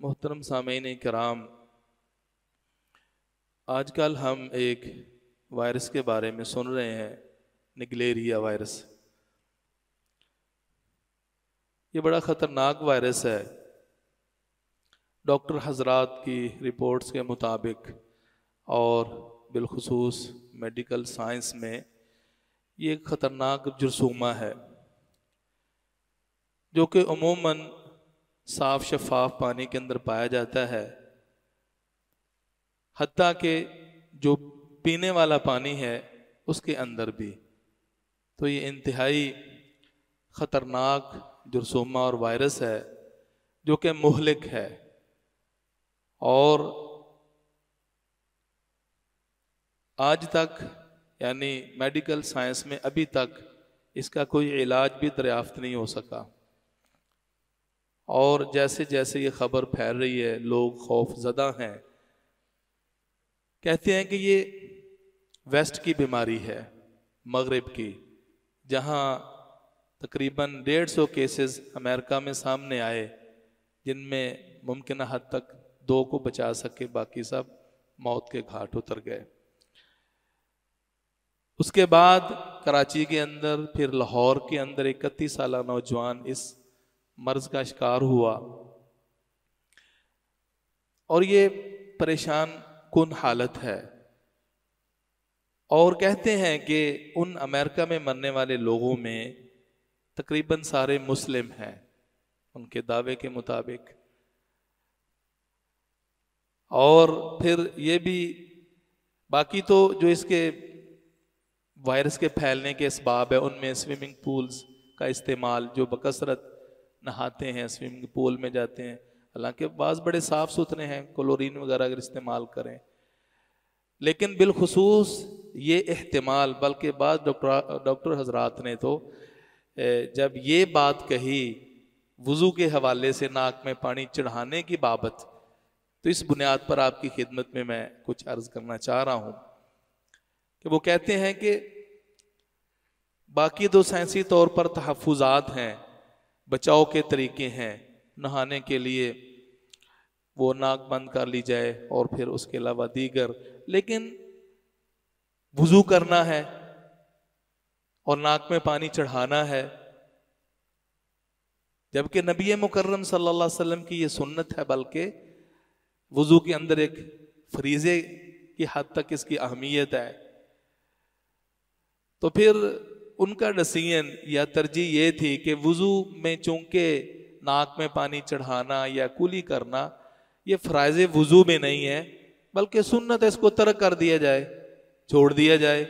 मोहतरम सामीन कराम, आजकल हम एक वायरस के बारे में सुन रहे हैं, निगलेरिया वायरस। ये बड़ा ख़तरनाक वायरस है। डॉक्टर हजरात की रिपोर्ट्स के मुताबिक और बिलखुसूस मेडिकल साइंस में ये एक ख़तरनाक जरसूमा है जो कि अमूमन साफ शफाफ पानी के अंदर पाया जाता है। हत्ता कि जो पीने वाला पानी है उसके अंदर भी। तो ये इंतहाई ख़तरनाक जरसूमा और वायरस है जो कि मुहलिक है और आज तक यानी मेडिकल साइंस में अभी तक इसका कोई इलाज भी दरियाफ्त नहीं हो सका। और जैसे जैसे ये खबर फैल रही है, लोग खौफजदा हैं, कहते हैं कि ये वेस्ट की बीमारी है, मगरिब की, जहां तकरीबन 150 केसेस अमेरिका में सामने आए जिनमें मुमकिन हद तक 2 को बचा सके, बाकी सब मौत के घाट उतर गए। उसके बाद कराची के अंदर, फिर लाहौर के अंदर 31 साल नौजवान इस मर्ज का शिकार हुआ और ये परेशान कुन हालत है। और कहते हैं कि उन अमेरिका में मरने वाले लोगों में तकरीबन सारे मुस्लिम हैं उनके दावे के मुताबिक। और फिर ये भी बाकी तो जो इसके वायरस के फैलने के असबाब है उनमें स्विमिंग पूल्स का इस्तेमाल, जो बकसरत नहाते हैं, स्विमिंग पूल में जाते हैं, हालांकि बाज़ बड़े साफ़ सुथरे हैं, क्लोरीन वगैरह अगर इस्तेमाल करें, लेकिन बिलखुसूस ये एहतिमाल, बल्कि बाद डॉक्टर हजरात ने तो जब ये बात कही वुज़ू के हवाले से नाक में पानी चढ़ाने की बाबत, तो इस बुनियाद पर आपकी खिदमत में मैं कुछ अर्ज़ करना चाह रहा हूँ कि वो कहते हैं कि बाकी तो साइंसी तौर पर तहफ़्फ़ुज़ात हैं, बचाव के तरीके हैं, नहाने के लिए वो नाक बंद कर ली जाए और फिर उसके अलावा दीगर, लेकिन वुज़ू करना है और नाक में पानी चढ़ाना है, जबकि नबी मुकर्रम सल्लल्लाहु अलैहि वसल्लम की ये सुन्नत है, बल्कि वुज़ू के अंदर एक फरीज़े की हद तक इसकी अहमियत है। तो फिर उनका डिसीजन या तरजीह ये थी कि वुज़ू में चूंकि नाक में पानी चढ़ाना या कुली करना ये फ़राइज़ वुज़ू में नहीं है, बल्कि सुन्नत है, इसको तर्क कर दिया जाए, छोड़ दिया जाए,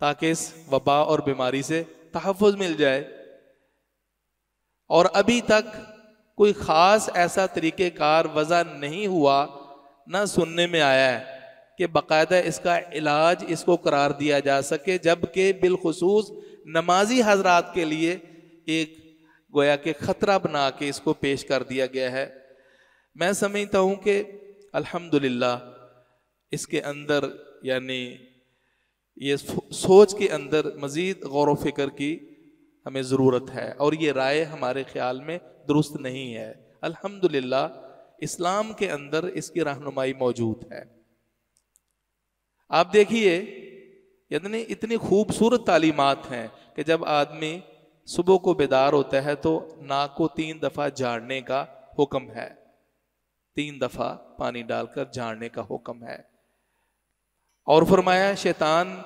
ताकि इस वबा और बीमारी से तहफ़्फ़ुज़ मिल जाए। और अभी तक कोई ख़ास ऐसा तरीक़ेकार वज़ा नहीं हुआ, ना सुनने में आया है कि बाकायदा इसका इलाज इसको करार दिया जा सके, जबकि बिलखुसूस नमाजी हजरात के लिए एक गोया के ख़तरा बना के इसको पेश कर दिया गया है। मैं समझता हूँ कि अल्हम्दुलिल्लाह इसके अंदर यानी ये सोच के अंदर मज़ीद गौर व फिक्र की हमें ज़रूरत है और ये राय हमारे ख्याल में दुरुस्त नहीं है। अल्हम्दुलिल्लाह इस्लाम के अंदर इसकी रहनुमाई मौजूद है। आप देखिए, यानी इतनी खूबसूरत तालीमात हैं कि जब आदमी सुबह को बेदार होता है तो नाक को 3 दफ़ा झाड़ने का हुक्म है, 3 दफ़ा पानी डालकर झाड़ने का हुक्म है। और फरमाया शैतान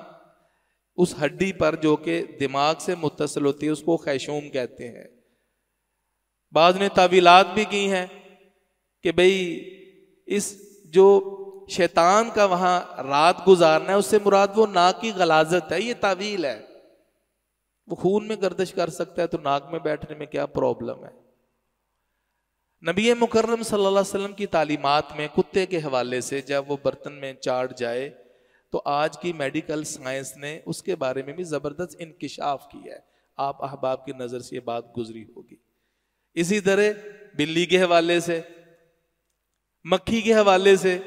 उस हड्डी पर जो कि दिमाग से मुत्तसिल होती है उसको खैशूम कहते हैं। बाद ने तावीलात भी की हैं कि भाई इस जो शैतान का वहां रात गुजारना है उससे मुराद वो नाक की गलाजत है, ये तावील है। वो खून में गर्दिश कर सकता है तो नाक में बैठने में क्या प्रॉब्लम है। नबी मुकर्रम सल्लल्लाहु अलैहि वसल्लम की तालीमात में कुत्ते के हवाले से जब वो बर्तन में चाट जाए तो आज की मेडिकल साइंस ने उसके बारे में भी जबरदस्त इंकिशाफ किया है। आप अहबाब की नजर से ये बात गुजरी होगी। इसी तरह बिल्ली के हवाले से, मक्खी के हवाले से,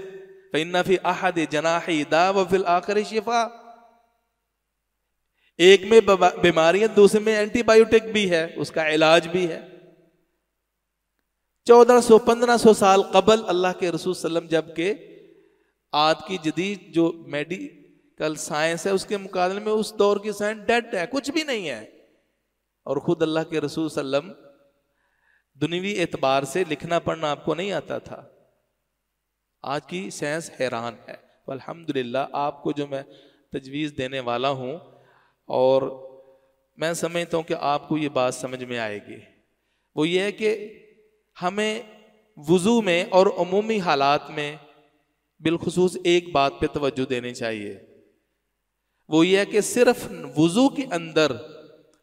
फ़इन्ना फ़ी अहद जनाही दा व फ़िल आखिरि शिफ़ा, एक में बीमारियां दूसरे में एंटीबायोटिक भी है, उसका इलाज भी है। 1400-1500 साल कबल अल्लाह के रसूल सल्लम, जबकि आज की जदीद जो मेडिकल साइंस है उसके मुकाबले में उस दौर की साइंस डेड है, कुछ भी नहीं है। और खुद अल्लाह के रसूल सल्लम दुनियावी एतबार से लिखना पढ़ना आपको नहीं आता था। आज की साइंस हैरान है। तो अल्हम्दुलिल्लाह आपको जो मैं तजवीज़ देने वाला हूँ, और मैं समझता हूँ कि आपको ये बात समझ में आएगी, वो ये है कि हमें वुज़ू में और उमूमी हालात में बिलखुसूस एक बात पे तवज्जो देनी चाहिए। वो ये है कि सिर्फ वुज़ू के अंदर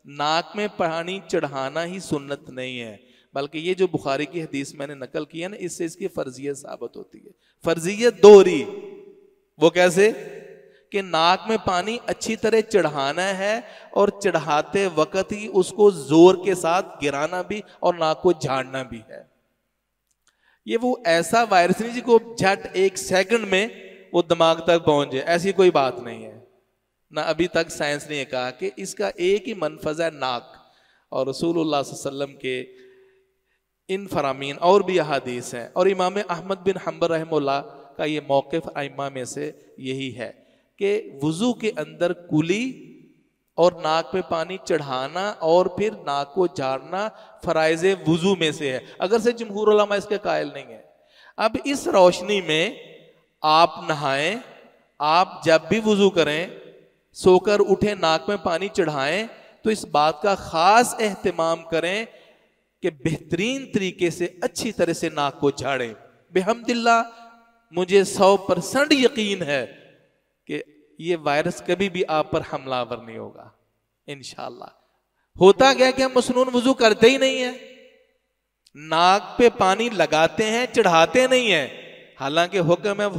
नाक में पानी चढ़ाना ही सुन्नत नहीं है, बल्कि ये जो बुखारी की हदीस मैंने नकल की है ना, इससे इसकी फर्जियत साबित होती है। फर्जियत दोहरी, वो कैसे कि नाक में पानी अच्छी तरह चढ़ाना है और चढ़ाते वक्त ही उसको जोर के साथ गिराना भी और नाक को झाड़ना भी है। ये वो ऐसा वायरस नहीं जिसको झट एक सेकंड में वो दिमाग तक पहुंच जाए, ऐसी कोई बात नहीं है ना। अभी तक साइंस ने कहा कि इसका एक ही मनफज़ है नाक, और रसूलुल्लाह सल्लल्लाहु अलैहि वसल्लम के इन फरामीन और भी अहादीस हैं। और इमाम अहमद बिन हम्बल रहमहुल्लाह का ये मौक़िफ़ आइम्मा में से यही है कि वुज़ू के अंदर कुली और नाक पे पानी चढ़ाना और फिर नाक को झाड़ना फ़राइज़े वुज़ू में से है, अगर से जमहूर उलमा इसके कायल नहीं है। अब इस रोशनी में आप नहाएं, आप जब भी वुज़ू करें, सोकर उठे नाक में पानी चढ़ाएं, तो इस बात का ख़ास एहतिमाम करें कि बेहतरीन तरीके से अच्छी तरह से नाक को झाड़ें। बेहम्दिल्लाह मुझे 100% यकीन है कि ये वायरस कभी भी आप पर हमलावर नहीं होगा इंशाअल्लाह। होता क्या कि हम मसनून वुज़ू करते ही नहीं है, नाक पे पानी लगाते हैं, चढ़ाते नहीं है। हालांकि हुक्म है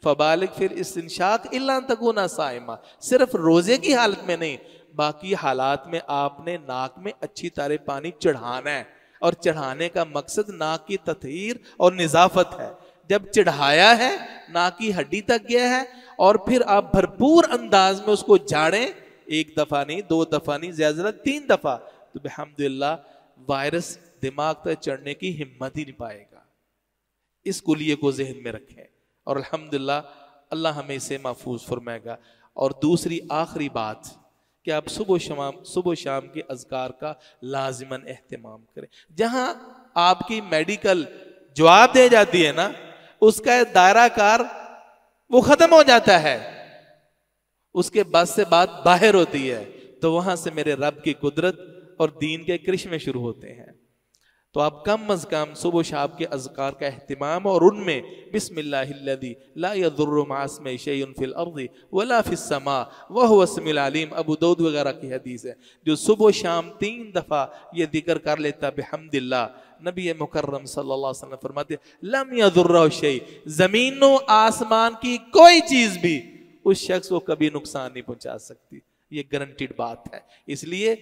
फबालिग फिल इस्तिंशाक इल्ला अन तकूना साइमा, सिर्फ रोजे की हालत में नहीं, बाकी हालात में आपने नाक में अच्छी तरह पानी चढ़ाना है। और चढ़ाने का मकसद नाक की ततहीर और निजाफत है। जब चढ़ाया है, नाक की हड्डी तक गया है, और फिर आप भरपूर अंदाज में उसको झाड़ें, एक दफा नहीं, 2 दफा नहीं, ज्यादा 3 दफा, तो अल्हम्दुलिल्लाह वायरस दिमाग तक चढ़ने की हिम्मत ही नहीं पाएगा। इस कुलिये को जहन में रखें, और अल्हम्दुलिल्लाह अल्लाह हमें इसे महफूज फरमाएगा। और दूसरी आखिरी बात कि आप सुबह शाम के अज़कार का लाजिमन एहतिमाम करें। जहां आपकी मेडिकल जवाब दे जाती है ना, उसका दायरा कार वो खत्म हो जाता है, उसके बस से बात बाहर होती है, तो वहां से मेरे रब की कुदरत और दीन के करिश्मे शुरू होते हैं। तो आप कम अज कम सुबह शाम के अज़कार का एहतिमाम, और उनमें बिस्मिल्लाहिल्लज़ी ला यज़ुर्रु मअ इस्मिही शैउन फिल अर्ज़ि वला फिस समा व हुवस समीउल अलीम, अबू दाऊद वगैरह की हदीस है। जो सुबह शाम 3 दफा ये जिक्र कर लेता बिहम्दिल्लाह, नबी मुकर्रम सल्लल्लाहु अलैहि वसल्लम फरमाते लम यज़ुर्रहु शै, जमीनों आसमान की कोई चीज भी उस शख्स को कभी नुकसान नहीं पहुंचा सकती। ये गारंटीड बात है। इसलिए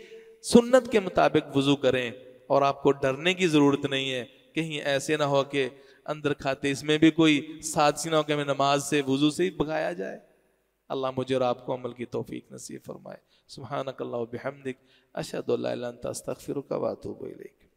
सुन्नत के मुताबिक वुजू करें, और आपको डरने की जरूरत नहीं है। कहीं ऐसे ना हो कि अंदर खाते इसमें भी कोई साजिश ना हो कि हमें नमाज से वुजू से ही भगाया जाए। अल्लाह मुझे और आपको अमल की तौफीक नसीब फरमाए। सुब्हानकल्लाह व बिहम्दिक अशहदु अल्ला इलाहा इल्ला अंता अस्तगफिरुका व अतूबु इलैक।